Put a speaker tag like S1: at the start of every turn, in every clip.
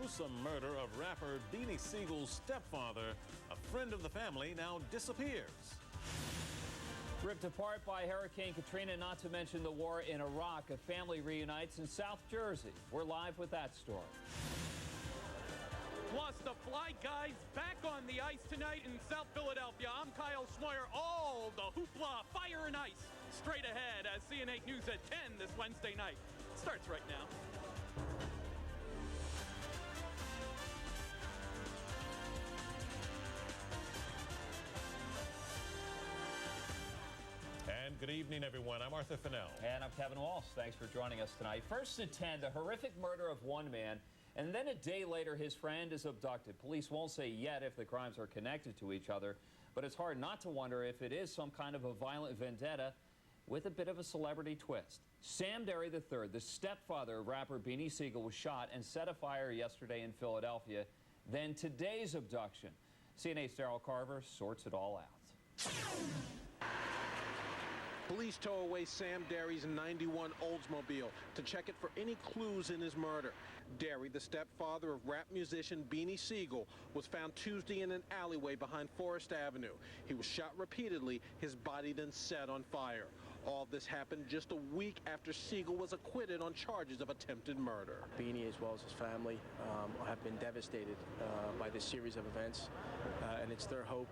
S1: gruesome murder of rapper Beanie Siegel's stepfather, a friend of the family, now disappears.
S2: Ripped apart by Hurricane Katrina, not to mention the war in Iraq, a family reunites in South Jersey. We're live with that story.
S3: Plus, the Fly Guys back on the ice tonight in South Philadelphia. I'm Kyle Schmoyer. All the hoopla, fire and ice straight ahead as CN8 News at 10 this Wednesday night. Starts right now.
S1: And good evening, everyone. I'm Arthur Fennell.
S2: And I'm Kevin Walsh. Thanks for joining us tonight. First at 10, the horrific murder of one man, and then a day later, his friend is abducted. Police won't say yet if the crimes are connected to each other, but it's hard not to wonder if it is some kind of a violent vendetta with a bit of a celebrity twist. Sam Derry III, the stepfather of rapper Beanie Siegel, was shot and set afire yesterday in Philadelphia. Then today's abduction. CN8's Daryl Carver sorts it all out.
S4: Police tow away Sam Derry's 91 Oldsmobile to check it for any clues in his murder. Derry, the stepfather of rap musician Beanie Siegel, was found Tuesday in an alleyway behind Forest Avenue. He was shot repeatedly, his body then set on fire. All this happened just a week after Siegel was acquitted on charges of attempted murder.
S5: Beanie, as well as his family, have been devastated by this series of events, and it's their hope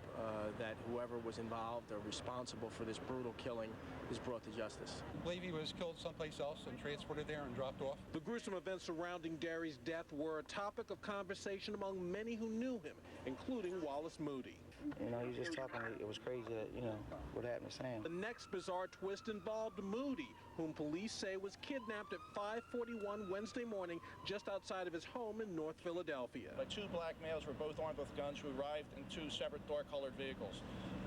S5: that whoever was involved or responsible for this brutal killing is brought to justice.
S6: I believe he was killed someplace else and transported there and dropped off.
S4: The gruesome events surrounding Derry's death were a topic of conversation among many who knew him, including Wallace Moody.
S7: You know, he was just talking, it was crazy that, you know, what happened to Sam.
S4: The next bizarre twist involved Moody, whom police say was kidnapped at 5:41 Wednesday morning just outside of his home in North Philadelphia.
S8: But two black males were both armed with guns who arrived in two separate dark-colored vehicles.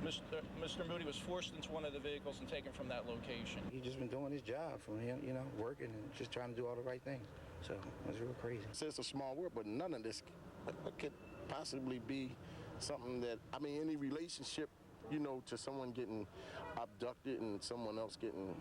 S8: Mr. Moody was forced into one of the vehicles and taken from that location.
S7: He's just been doing his job from him, you know, working and just trying to do all the right things. So it was real crazy.
S9: It's a small world, but none of this could possibly be something that, I mean, any relationship, you know, to someone getting abducted and someone else getting,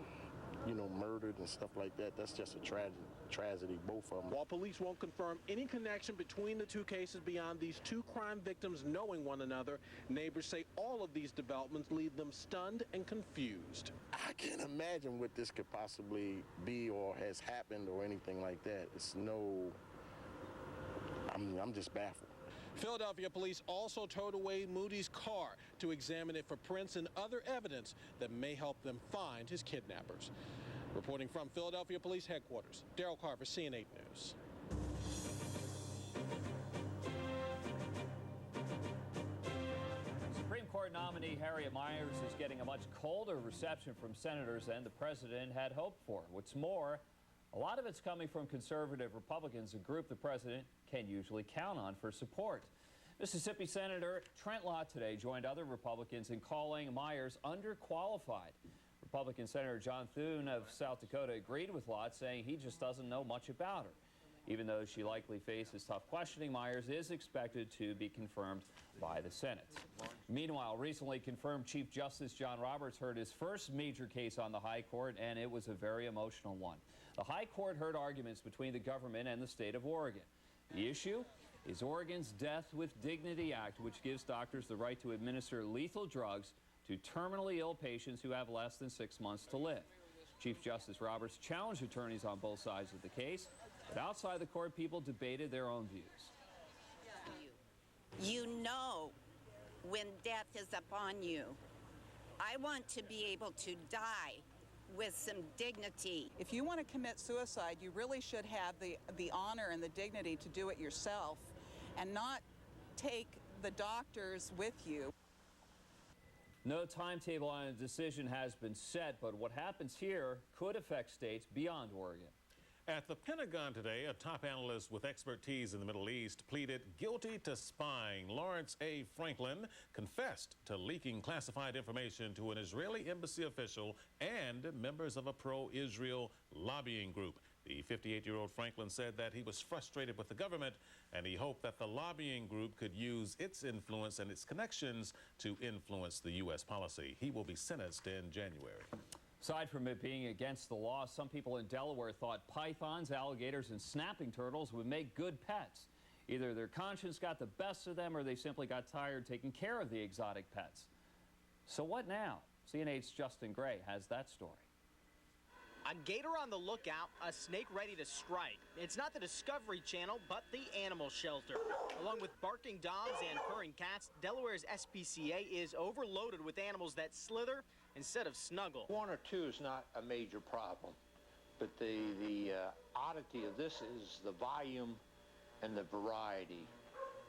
S9: you know, murdered and stuff like that, that's just a tragedy, both of them.
S4: While police won't confirm any connection between the two cases beyond these two crime victims knowing one another, neighbors say all of these developments leave them stunned and confused.
S9: I can't imagine what this could possibly be or has happened or anything like that. It's no, I'm just baffled.
S4: Philadelphia police also towed away Moody's car to examine it for prints and other evidence that may help them find his kidnappers. Reporting from Philadelphia Police Headquarters, Daryl Carver, CN8 News.
S2: Supreme Court nominee Harriet Miers is getting a much colder reception from senators than the president had hoped for. What's more, a lot of it's coming from conservative Republicans, a group the president can usually count on for support. Mississippi Senator Trent Lott today joined other Republicans in calling Miers underqualified. Republican Senator John Thune of South Dakota agreed with Lott, saying he just doesn't know much about her. Even though she likely faces tough questioning, Miers is expected to be confirmed by the Senate. Meanwhile, recently confirmed Chief Justice John Roberts heard his first major case on the High Court, and it was a very emotional one. The High Court heard arguments between the government and the state of Oregon. The issue is Oregon's Death with Dignity Act, which gives doctors the right to administer lethal drugs to terminally ill patients who have less than 6 months to live. Chief Justice Roberts challenged attorneys on both sides of the case, but outside the court, people debated their own views.
S10: You know when death is upon you. I want to be able to die with some dignity.
S11: If you want to commit suicide, you really should have the honor and the dignity to do it yourself and not take the doctors with you.
S2: No timetable on a decision has been set, but what happens here could affect states beyond Oregon.
S1: At the Pentagon today, a top analyst with expertise in the Middle East pleaded guilty to spying. Lawrence A. Franklin confessed to leaking classified information to an Israeli embassy official and members of a pro-Israel lobbying group. The 58-year-old Franklin said that he was frustrated with the government and he hoped that the lobbying group could use its influence and its connections to influence the U.S. policy. He will be sentenced in January.
S2: Aside from it being against the law, some people in Delaware thought pythons, alligators, and snapping turtles would make good pets. Either their conscience got the best of them or they simply got tired taking care of the exotic pets. So what now? CN8's Justin Gray has that story.
S12: A gator on the lookout, a snake ready to strike. It's not the Discovery Channel, but the animal shelter. Along with barking dogs and purring cats, Delaware's SPCA is overloaded with animals that slither instead of snuggle.
S13: One or two is not a major problem, but the oddity of this is the volume and the variety,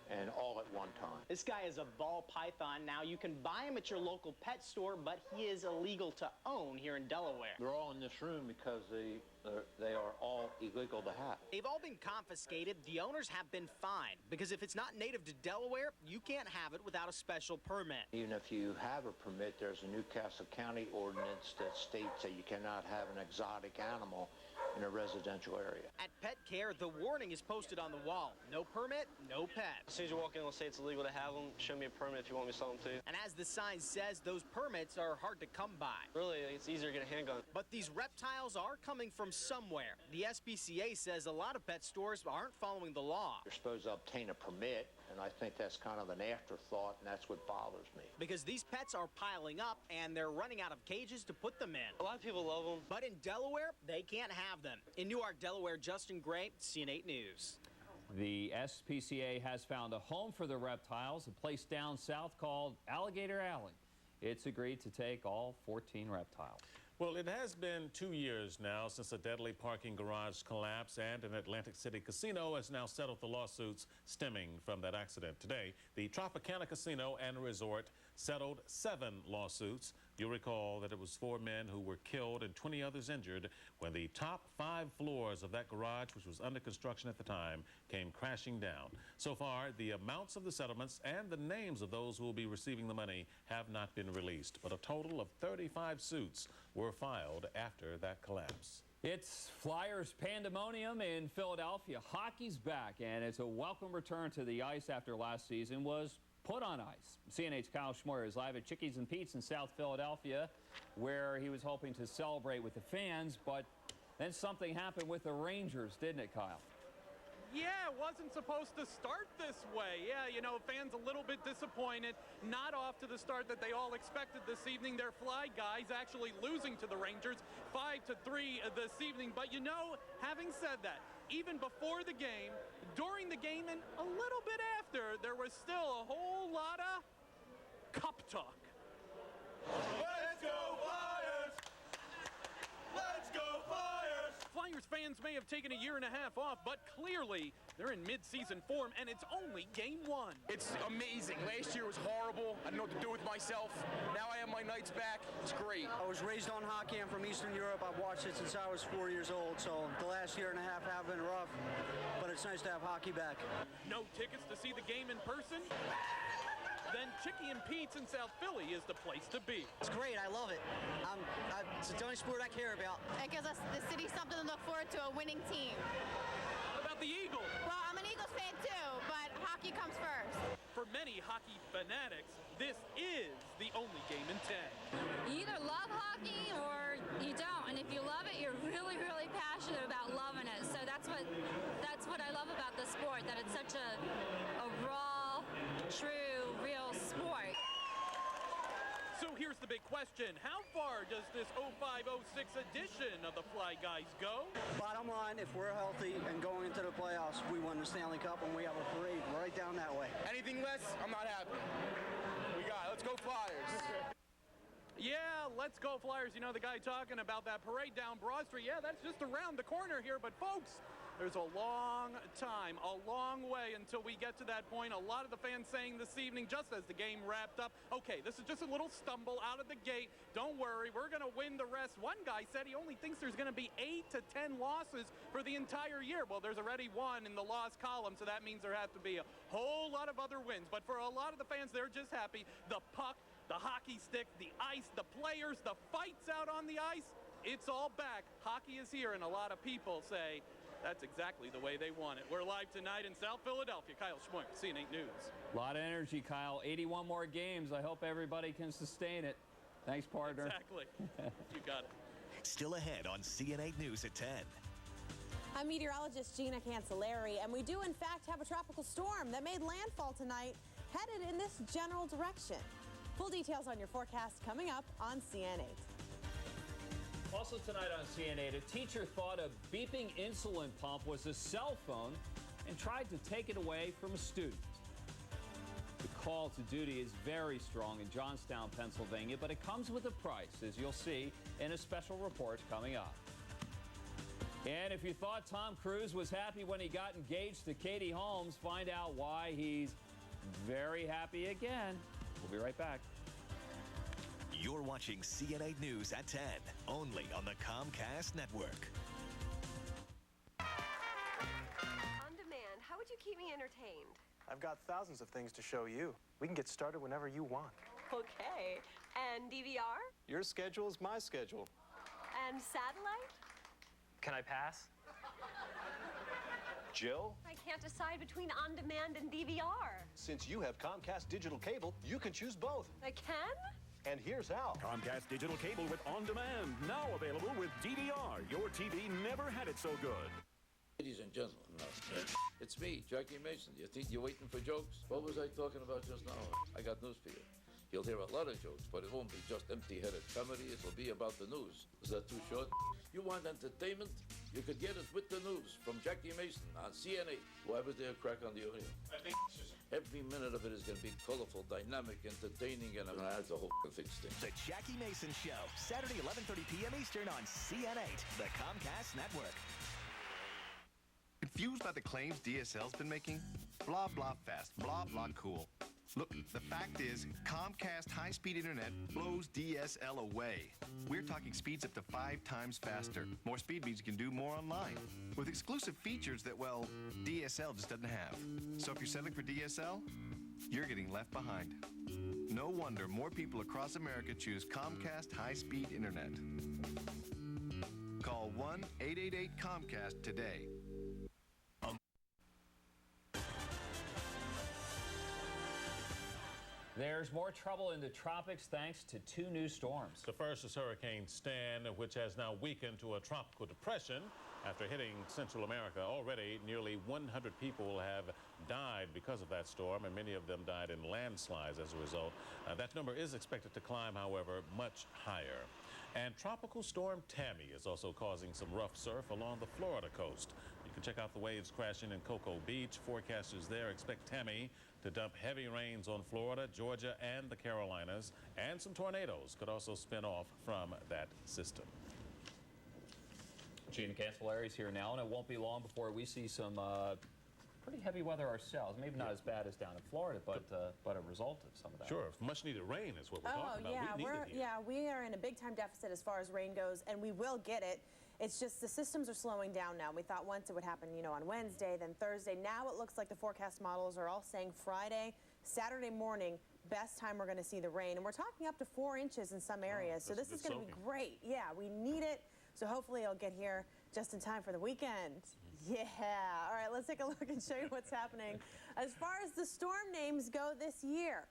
S13: and all at one time.
S12: This guy is a ball python. Now, you can buy him at your local pet store, but he is illegal to own here in Delaware.
S13: They're all in this room because they are all illegal to have.
S12: They've all been confiscated. The owners have been fined, because if it's not native to Delaware, you can't have it without a special permit.
S13: Even if you have a permit, there's a Newcastle County ordinance that states that you cannot have an exotic animal in a residential area.
S12: At Pet Care, the warning is posted on the wall. No permit, no pet.
S14: As soon as you walk in, they'll say it's illegal to have them. Show me a permit if you want me to sell them to you.
S12: And as the sign says, those permits are hard to come by.
S14: Really, it's easier to get a handgun.
S12: But these reptiles are coming from somewhere. The SPCA says a lot of pet stores aren't following the law.
S13: You're supposed to obtain a permit, and I think that's kind of an afterthought, and that's what bothers me.
S12: Because these pets are piling up, and they're running out of cages to put them in.
S14: A lot of people love them.
S12: But in Delaware, they can't have them. In Newark, Delaware, Justin Gray, CN8 News.
S2: The SPCA has found a home for the reptiles, a place down south called Alligator Alley. It's agreed to take all 14 reptiles.
S1: Well, it has been 2 years now since a deadly parking garage collapse, and an Atlantic City casino has now settled the lawsuits stemming from that accident. Today, the Tropicana Casino and Resort settled 7 lawsuits. You'll recall that it was 4 men who were killed and 20 others injured when the top 5 floors of that garage, which was under construction at the time, came crashing down. So far, the amounts of the settlements and the names of those who will be receiving the money have not been released, but a total of 35 suits were filed after that collapse.
S2: It's Flyers pandemonium in Philadelphia. Hockey's back, and it's a welcome return to the ice after last season was put on ice. CN8's Kyle Schmoyer is live at Chickies and Pete's in South Philadelphia, where he was hoping to celebrate with the fans, but then something happened with the Rangers, didn't it, Kyle?
S3: Yeah, it wasn't supposed to start this way. Yeah, you know, fans a little bit disappointed. Not off to the start that they all expected this evening. Their Fly guys actually losing to the Rangers 5-3 this evening. But you know, having said that, even before the game, during the game, and a little bit after, there was still a whole lot of cup talk.
S15: Let's go Flyers! Let's go Flyers!
S3: Flyers fans may have taken a year and a half off, but clearly they're in mid-season form, and it's only game 1.
S16: It's amazing. Last year was horrible. I didn't know what to do with myself. Now I have my nights back. It's great.
S17: I was raised on hockey. I'm from Eastern Europe. I've watched it since I was 4 years old, so the last year and a half have been rough, but it's nice to have hockey back.
S3: No tickets to see the game in person? Then Chickie and Pete's in South Philly is the place to be.
S17: It's great. I love it. It's the only sport I care about.
S18: It gives us the city something to look forward to, a winning team.
S3: What about the Eagles?
S18: Well, I'm an Eagles fan too, but hockey comes first.
S3: For many hockey fanatics, this is the only game in town.
S19: You either love hockey or you don't, and if you love it, you're really, really passionate about loving it. So that's what I love about the sport, that it's such a raw, true, real sport.
S3: So here's the big question. How far does this 05-06 edition of the Fly Guys go?
S17: Bottom line, if we're healthy and going into the playoffs, we win the Stanley Cup and we have a parade right down that way.
S16: Anything less, I'm not happy. We got it. Let's go Flyers.
S3: Yeah, let's go Flyers. You know, the guy talking about that parade down Broad Street. Yeah, that's just around the corner here. But folks, there's a long time, a long way until we get to that point. A lot of the fans saying this evening, just as the game wrapped up, okay, this is just a little stumble out of the gate. Don't worry, we're going to win the rest. One guy said he only thinks there's going to be 8 to 10 losses for the entire year. Well, there's already 1 in the loss column, so that means there has to be a whole lot of other wins. But for a lot of the fans, they're just happy. The puck, the hockey stick, the ice, the players, the fights out on the ice, it's all back. Hockey is here, and a lot of people say that's exactly the way they want it. We're live tonight in South Philadelphia. Kyle Schmoyer, CN8 News.
S2: A lot of energy, Kyle. 81 more games. I hope everybody can sustain it. Thanks, partner.
S3: Exactly. You got it.
S20: Still ahead on CN8 News at 10. I'm meteorologist Gina Cancelleri, and we do in fact have a tropical storm that made landfall tonight, headed in this general direction. Full details on your forecast coming up on CN8.
S2: Also tonight on CN8, a teacher thought a beeping insulin pump was a cell phone and tried to take it away from a student. The call to duty is very strong in Johnstown, Pennsylvania, but it comes with a price, as you'll see in a special report coming up. And if you thought Tom Cruise was happy when he got engaged to Katie Holmes, find out why he's very happy again. We'll be right back.
S21: You're watching CN8 News at 10, only on the Comcast Network.
S22: On demand, how would you keep me entertained?
S23: I've got thousands of things to show you. We can get started whenever you want.
S22: Okay. And DVR?
S23: Your schedule is my schedule.
S22: And satellite?
S23: Can I pass? Jill?
S22: I can't decide between on demand and DVR.
S24: Since you have Comcast Digital Cable, you can choose both.
S22: I can?
S24: And here's how.
S25: Comcast Digital Cable with On Demand, now available with DVR. Your TV never had it so good.
S26: Ladies and gentlemen, it's me, Jackie Mason. You think you're waiting for jokes? What was I talking about just now? I got news for you. You'll hear a lot of jokes, but it won't be just empty-headed comedy. It'll be about the news. Is that too short? You want entertainment? You could get it with the news from Jackie Mason on CN8. Why was there a crack on the audio? I think it's just... Every minute of it is going to be colorful, dynamic, entertaining, and that's the whole thing stinks.
S21: The Jackie Mason Show, Saturday, 11:30 p.m. Eastern on CN8, the Comcast Network.
S27: Confused by the claims DSL's been making? Blah, blah, fast. Blah, blah, cool. Look, the fact is, Comcast high-speed internet blows DSL away. We're talking speeds up to 5 times faster. More speed means you can do more online. With exclusive features that, well, DSL just doesn't have. So if you're settling for DSL, you're getting left behind. No wonder more people across America choose Comcast high-speed internet. Call 1-888-COMCAST today.
S2: There's more trouble in the tropics thanks to 2 new storms.
S1: The first is Hurricane Stan, which has now weakened to a tropical depression after hitting Central America. Already, nearly 100 people have died because of that storm, and many of them died in landslides as a result. That number is expected to climb, however, much higher. And Tropical Storm Tammy is also causing some rough surf along the Florida coast. You can check out the waves crashing in Cocoa Beach. Forecasters there expect Tammy to dump heavy rains on Florida, Georgia, and the Carolinas, and some tornadoes could also spin off from that system.
S2: Gina Cancelleri is here now, and it won't be long before we see some pretty heavy weather ourselves. Maybe not as bad as down in Florida, but a result of some of that.
S1: Sure, much needed rain is what we're talking about.
S20: We are in a big-time deficit as far as rain goes, and we will get it. It's just the systems are slowing down now. We thought once it would happen, on Wednesday, then Thursday. Now it looks like the forecast models are all saying Friday, Saturday morning, best time we're going to see the rain. And we're talking up to 4 inches in some areas. So this is going to be great. Yeah, we need it. So hopefully it'll get here just in time for the weekend. Yeah. All right, let's take a look and show you what's happening as far as the storm names go this year.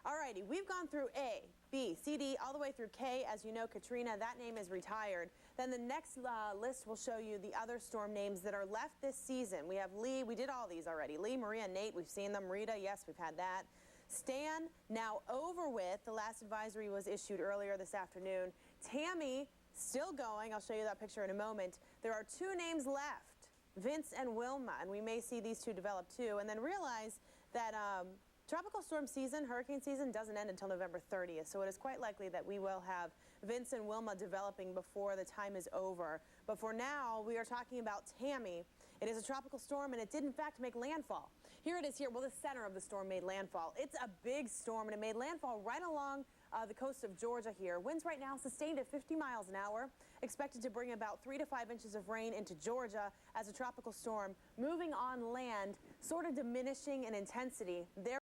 S20: All righty, we've gone through A, B, C, D, all the way through K. As you know, Katrina, that name is retired. Then the next list will show you the other storm names that are left this season. We have Lee. We did all these already. Lee, Maria, Nate, we've seen them. Rita, yes, we've had that. Stan, now over with. The last advisory was issued earlier this afternoon. Tammy, still going. I'll show you that picture in a moment. There are 2 names left, Vince and Wilma, and we may see these 2 develop too. And then realize that tropical storm season, hurricane season, doesn't end until November 30th, so it is quite likely that we will have Vince and Wilma developing before the time is over. But for now, we are talking about Tammy. It is a tropical storm, and it did, in fact, make landfall. Here it is here. Well, the center of the storm made landfall. It's a big storm, and it made landfall right along the coast of Georgia here. Winds right now sustained at 50 miles an hour, expected to bring about 3 to 5 inches of rain into Georgia as a tropical storm moving on land, sort of diminishing in intensity. There